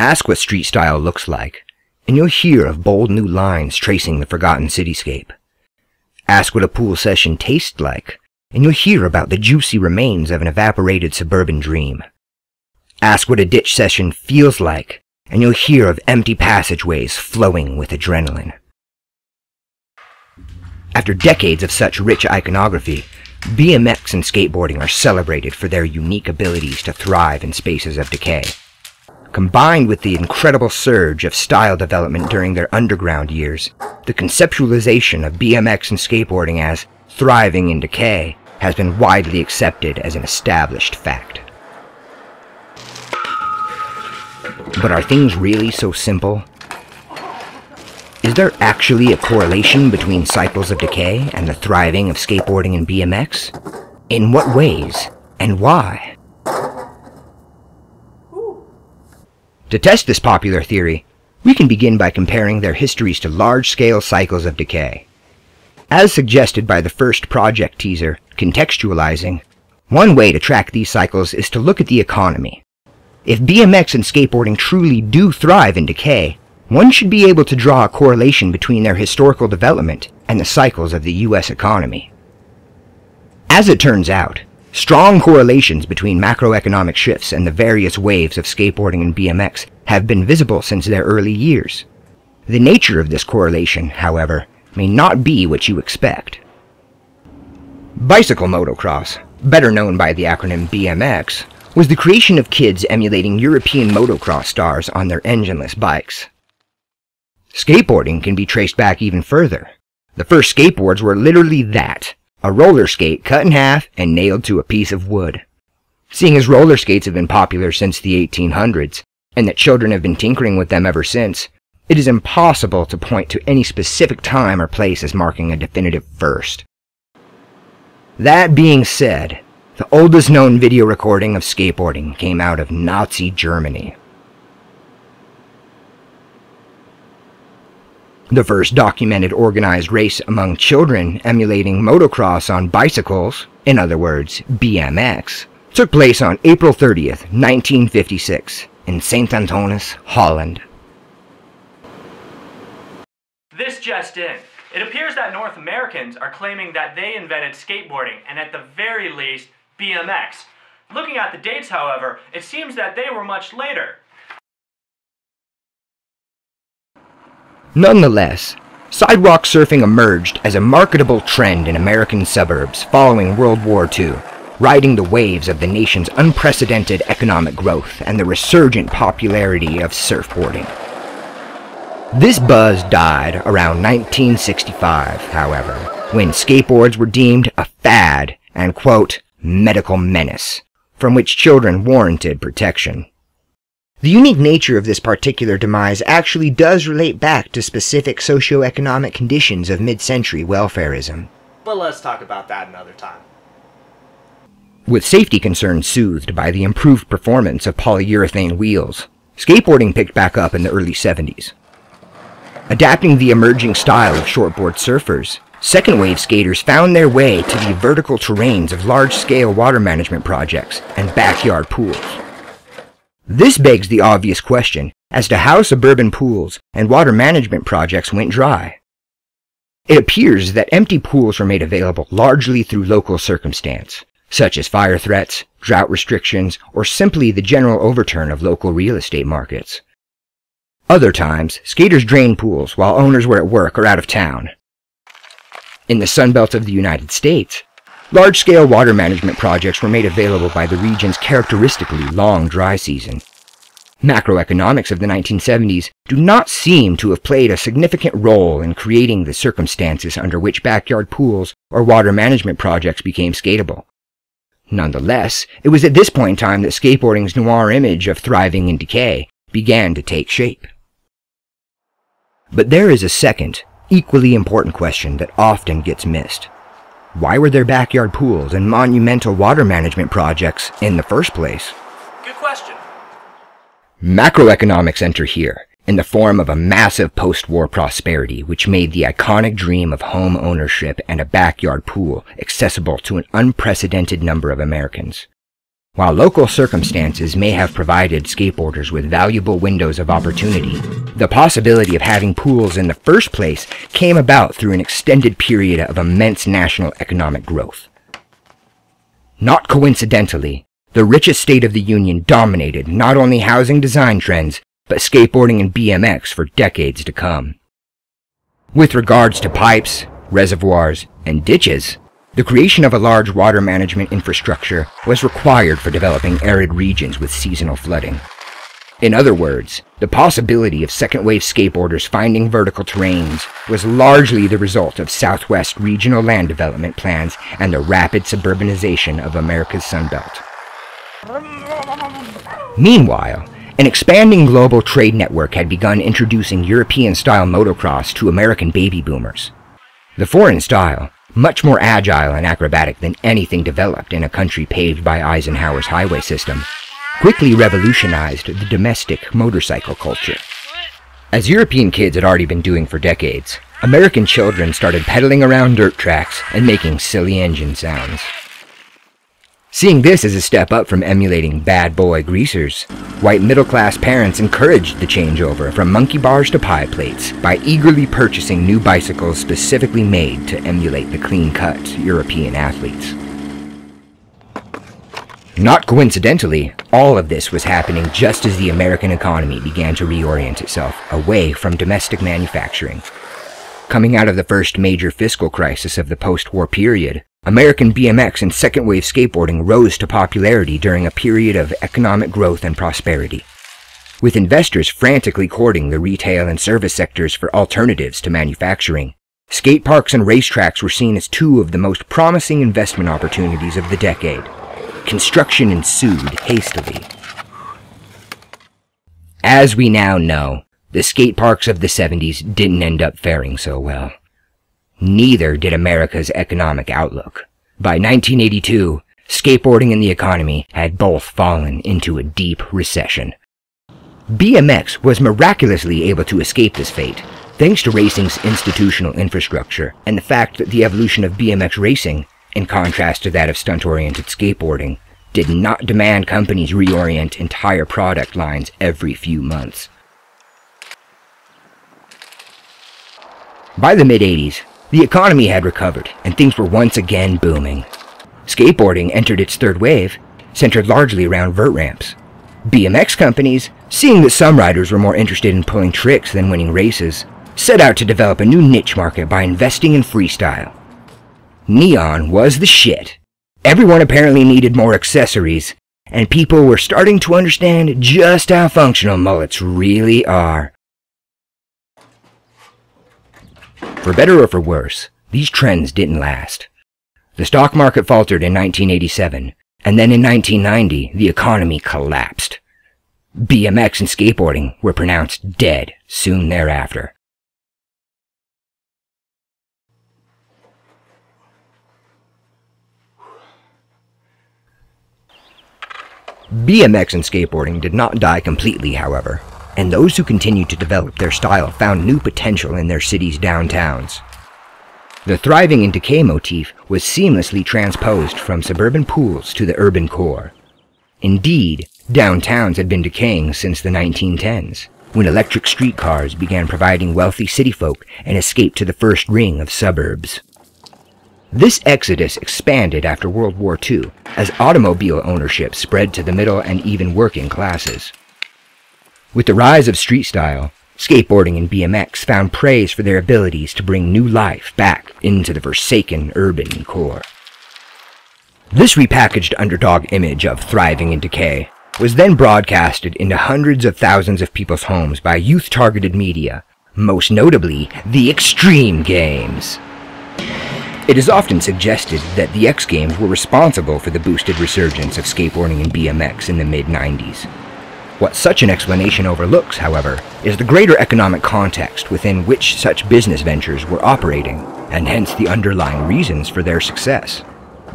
Ask what street style looks like, and you'll hear of bold new lines tracing the forgotten cityscape. Ask what a pool session tastes like, and you'll hear about the juicy remains of an evaporated suburban dream. Ask what a ditch session feels like, and you'll hear of empty passageways flowing with adrenaline. After decades of such rich iconography, BMX and skateboarding are celebrated for their unique abilities to thrive in spaces of decay. Combined with the incredible surge of style development during their underground years, the conceptualization of BMX and skateboarding as thriving in decay has been widely accepted as an established fact. But are things really so simple? Is there actually a correlation between cycles of decay and the thriving of skateboarding and BMX? In what ways, and why? To test this popular theory, we can begin by comparing their histories to large-scale cycles of decay. As suggested by the first project teaser, Contextualizing, one way to track these cycles is to look at the economy. If BMX and skateboarding truly do thrive in decay, one should be able to draw a correlation between their historical development and the cycles of the US economy. As it turns out, strong correlations between macroeconomic shifts and the various waves of skateboarding and BMX have been visible since their early years. The nature of this correlation, however, may not be what you expect. Bicycle motocross, better known by the acronym BMX, was the creation of kids emulating European motocross stars on their engineless bikes. Skateboarding can be traced back even further. The first skateboards were literally that, a roller skate cut in half and nailed to a piece of wood. Seeing as roller skates have been popular since the 1800s, and that children have been tinkering with them ever since, it is impossible to point to any specific time or place as marking a definitive first. That being said, the oldest known video recording of skateboarding came out of Nazi Germany. The first documented organized race among children emulating motocross on bicycles, in other words, BMX, took place on April 30th, 1956, in St. Antonis, Holland. This just in. It appears that North Americans are claiming that they invented skateboarding, and at the very least, BMX. Looking at the dates, however, it seems that they were much later. Nonetheless, sidewalk surfing emerged as a marketable trend in American suburbs following World War II, riding the waves of the nation's unprecedented economic growth and the resurgent popularity of surfboarding. This buzz died around 1965, however, when skateboards were deemed a fad and, quote, medical menace, from which children warranted protection. The unique nature of this particular demise actually does relate back to specific socioeconomic conditions of mid-century welfarism. But let's talk about that another time. With safety concerns soothed by the improved performance of polyurethane wheels, skateboarding picked back up in the early 70s. Adapting the emerging style of shortboard surfers, second-wave skaters found their way to the vertical terrains of large-scale water management projects and backyard pools. This begs the obvious question as to how suburban pools and water management projects went dry. It appears that empty pools were made available largely through local circumstance, such as fire threats, drought restrictions, or simply the general overturn of local real estate markets. Other times, skaters drained pools while owners were at work or out of town. In the Sunbelt of the United States, large-scale water management projects were made available by the region's characteristically long dry season. Macroeconomics of the 1970s do not seem to have played a significant role in creating the circumstances under which backyard pools or water management projects became skatable. Nonetheless, it was at this point in time that skateboarding's noir image of thriving in decay began to take shape. But there is a second, equally important question that often gets missed. Why were there backyard pools and monumental water management projects in the first place? Good question. Macroeconomics enter here, in the form of a massive post-war prosperity which made the iconic dream of home ownership and a backyard pool accessible to an unprecedented number of Americans. While local circumstances may have provided skateboarders with valuable windows of opportunity, the possibility of having pools in the first place came about through an extended period of immense national economic growth. Not coincidentally, the richest state of the Union dominated not only housing design trends, but skateboarding and BMX for decades to come. With regards to pipes, reservoirs, and ditches, the creation of a large water management infrastructure was required for developing arid regions with seasonal flooding. In other words, the possibility of second-wave skateboarders finding vertical terrains was largely the result of Southwest regional land development plans and the rapid suburbanization of America's Sunbelt. Meanwhile, an expanding global trade network had begun introducing European-style motocross to American baby boomers. The foreign style, much more agile and acrobatic than anything developed in a country paved by Eisenhower's highway system, quickly revolutionized the domestic motorcycle culture. As European kids had already been doing for decades, American children started pedaling around dirt tracks and making silly engine sounds. Seeing this as a step up from emulating bad boy greasers, white middle-class parents encouraged the changeover from monkey bars to pie plates by eagerly purchasing new bicycles specifically made to emulate the clean-cut European athletes. Not coincidentally, all of this was happening just as the American economy began to reorient itself away from domestic manufacturing. Coming out of the first major fiscal crisis of the post-war period, American BMX and second-wave skateboarding rose to popularity during a period of economic growth and prosperity. With investors frantically courting the retail and service sectors for alternatives to manufacturing, skate parks and racetracks were seen as two of the most promising investment opportunities of the decade. Construction ensued hastily. As we now know, the skate parks of the 70s didn't end up faring so well. Neither did America's economic outlook. By 1982, skateboarding and the economy had both fallen into a deep recession. BMX was miraculously able to escape this fate, thanks to racing's institutional infrastructure and the fact that the evolution of BMX racing, in contrast to that of stunt-oriented skateboarding, did not demand companies reorient entire product lines every few months. By the mid-80s, the economy had recovered, and things were once again booming. Skateboarding entered its third wave, centered largely around vert ramps. BMX companies, seeing that some riders were more interested in pulling tricks than winning races, set out to develop a new niche market by investing in freestyle. Neon was the shit. Everyone apparently needed more accessories, and people were starting to understand just how functional mullets really are. For better or for worse, these trends didn't last. The stock market faltered in 1987, and then in 1990, the economy collapsed. BMX and skateboarding were pronounced dead soon thereafter. BMX and skateboarding did not die completely, however, and those who continued to develop their style found new potential in their cities' downtowns. The thriving in Decay motif was seamlessly transposed from suburban pools to the urban core. Indeed, downtowns had been decaying since the 1910s, when electric streetcars began providing wealthy city folk an escape to the first ring of suburbs. This exodus expanded after World War II, as automobile ownership spread to the middle and even working classes. With the rise of street style, skateboarding and BMX found praise for their abilities to bring new life back into the forsaken urban core. This repackaged underdog image of thriving in Decay was then broadcasted into hundreds of thousands of people's homes by youth-targeted media, most notably the Extreme Games. It is often suggested that the X Games were responsible for the boosted resurgence of skateboarding and BMX in the mid-90s. What such an explanation overlooks, however, is the greater economic context within which such business ventures were operating, and hence the underlying reasons for their success.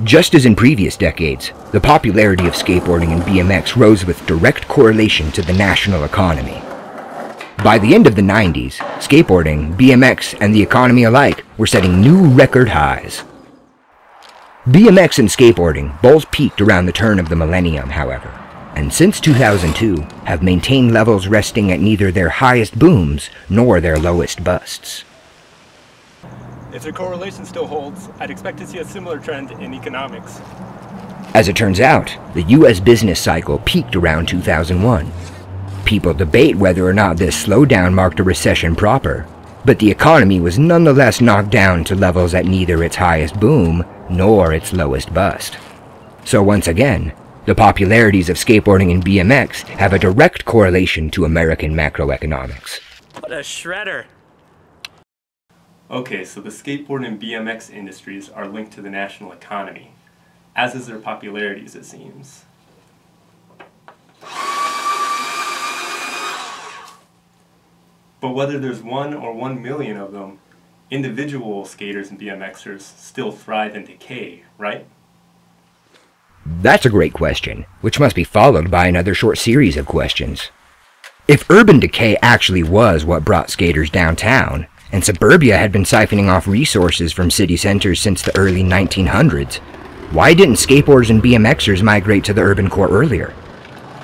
Just as in previous decades, the popularity of skateboarding and BMX rose with direct correlation to the national economy. By the end of the 90s, skateboarding, BMX, and the economy alike were setting new record highs. BMX and skateboarding both peaked around the turn of the millennium, however, and since 2002 have maintained levels resting at neither their highest booms nor their lowest busts. If the correlation still holds, I'd expect to see a similar trend in economics. As it turns out, the US business cycle peaked around 2001. People debate whether or not this slowdown marked a recession proper, but the economy was nonetheless knocked down to levels at neither its highest boom nor its lowest bust. So once again, the popularities of skateboarding and BMX have a direct correlation to American macroeconomics. What a shredder! Okay, so the skateboard and BMX industries are linked to the national economy, as is their popularities, it seems. But whether there's 1 or 1 million of them, individual skaters and BMXers still thrive in decay, right? That's a great question, which must be followed by another short series of questions. If urban decay actually was what brought skaters downtown, and suburbia had been siphoning off resources from city centers since the early 1900s, why didn't skateboarders and BMXers migrate to the urban core earlier?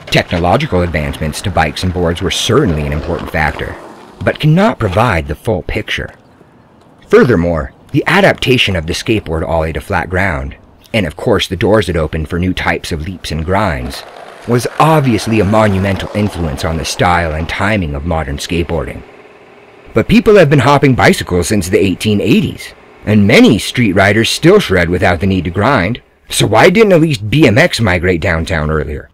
Technological advancements to bikes and boards were certainly an important factor, but cannot provide the full picture. Furthermore, the adaptation of the skateboard ollie to flat ground, and of course the doors it opened for new types of leaps and grinds, was obviously a monumental influence on the style and timing of modern skateboarding. But people have been hopping bicycles since the 1880s, and many street riders still shred without the need to grind, so why didn't at least BMX migrate downtown earlier?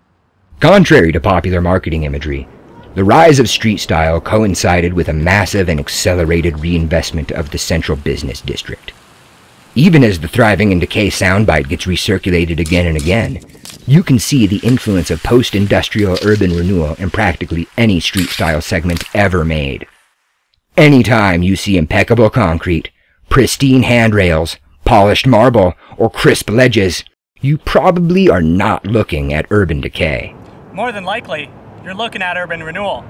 Contrary to popular marketing imagery, the rise of street style coincided with a massive and accelerated reinvestment of the central business district. Even as the thriving and decay soundbite gets recirculated again and again, you can see the influence of post-industrial urban renewal in practically any street style segment ever made. Anytime you see impeccable concrete, pristine handrails, polished marble, or crisp ledges, you probably are not looking at urban decay. More than likely, you're looking at urban renewal.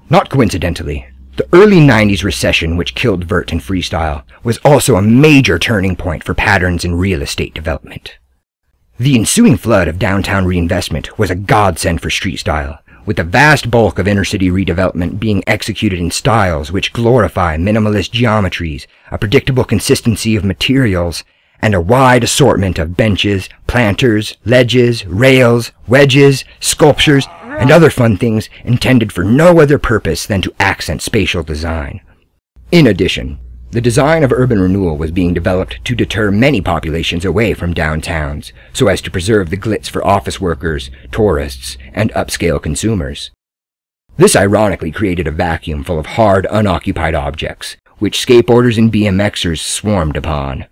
Not coincidentally, the early 90s recession which killed vert and freestyle was also a major turning point for patterns in real estate development. The ensuing flood of downtown reinvestment was a godsend for street style, with the vast bulk of inner-city redevelopment being executed in styles which glorify minimalist geometries, a predictable consistency of materials, and a wide assortment of benches, planters, ledges, rails, wedges, sculptures, and other fun things intended for no other purpose than to accent spatial design. In addition, the design of urban renewal was being developed to deter many populations away from downtowns, so as to preserve the glitz for office workers, tourists, and upscale consumers. This ironically created a vacuum full of hard, unoccupied objects, which skateboarders and BMXers swarmed upon.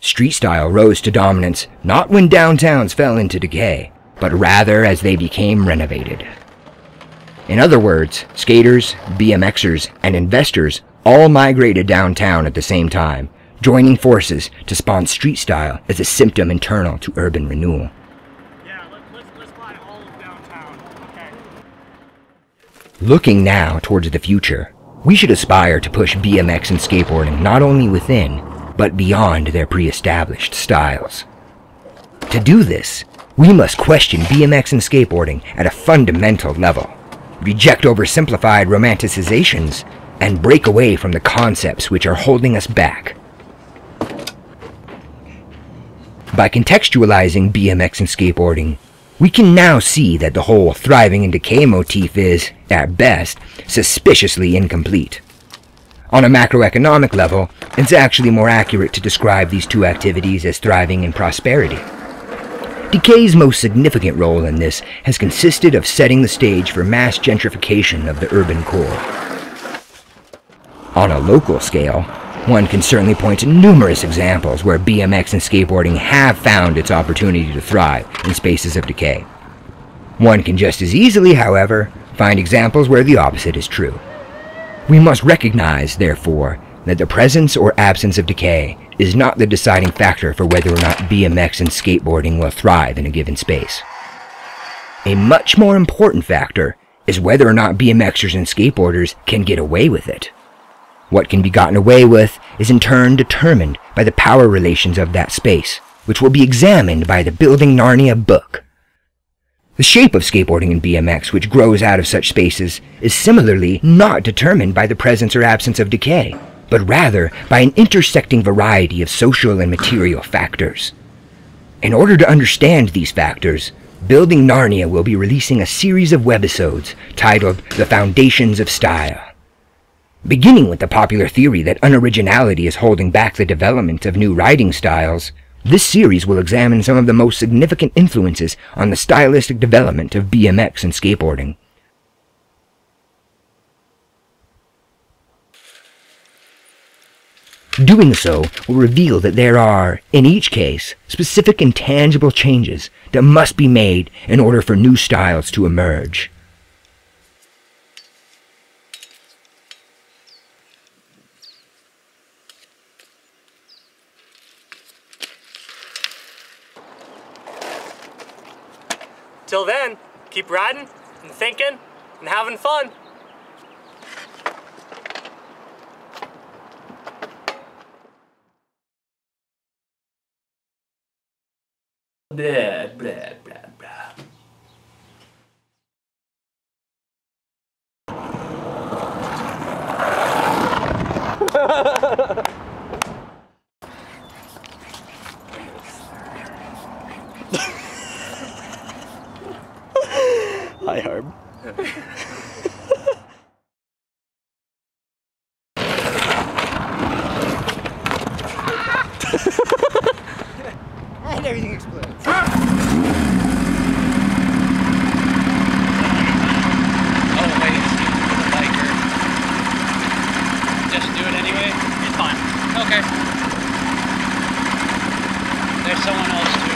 Street style rose to dominance not when downtowns fell into decay, but rather as they became renovated. In other words, skaters, BMXers, and investors all migrated downtown at the same time, joining forces to spawn street style as a symptom internal to urban renewal. Yeah, let's buy all of downtown. Okay. Looking now towards the future, we should aspire to push BMX and skateboarding not only within, but beyond their pre-established styles. To do this, we must question BMX and skateboarding at a fundamental level, reject oversimplified romanticizations, and break away from the concepts which are holding us back. By contextualizing BMX and skateboarding, we can now see that the whole thriving and decay motif is, at best, suspiciously incomplete. On a macroeconomic level, it's actually more accurate to describe these two activities as thriving and prosperity. Decay's most significant role in this has consisted of setting the stage for mass gentrification of the urban core. On a local scale, one can certainly point to numerous examples where BMX and skateboarding have found its opportunity to thrive in spaces of decay. One can just as easily, however, find examples where the opposite is true. We must recognize, therefore, that the presence or absence of decay is not the deciding factor for whether or not BMX and skateboarding will thrive in a given space. A much more important factor is whether or not BMXers and skateboarders can get away with it. What can be gotten away with is in turn determined by the power relations of that space, which will be examined by the Building Narnia book. The shape of skateboarding and BMX which grows out of such spaces is similarly not determined by the presence or absence of decay, but rather by an intersecting variety of social and material factors. In order to understand these factors, Building Narnia will be releasing a series of webisodes titled The Foundations of Style. Beginning with the popular theory that unoriginality is holding back the development of new riding styles, this series will examine some of the most significant influences on the stylistic development of BMX and skateboarding. Doing so will reveal that there are, in each case, specific and tangible changes that must be made in order for new styles to emerge. Till then, keep riding and thinking and having fun. Blah, blah, blah, blah. Hi, Harb. And everything explodes. Oh wait, it's the biker. Just do it anyway? It's fine. Okay. There's someone else too.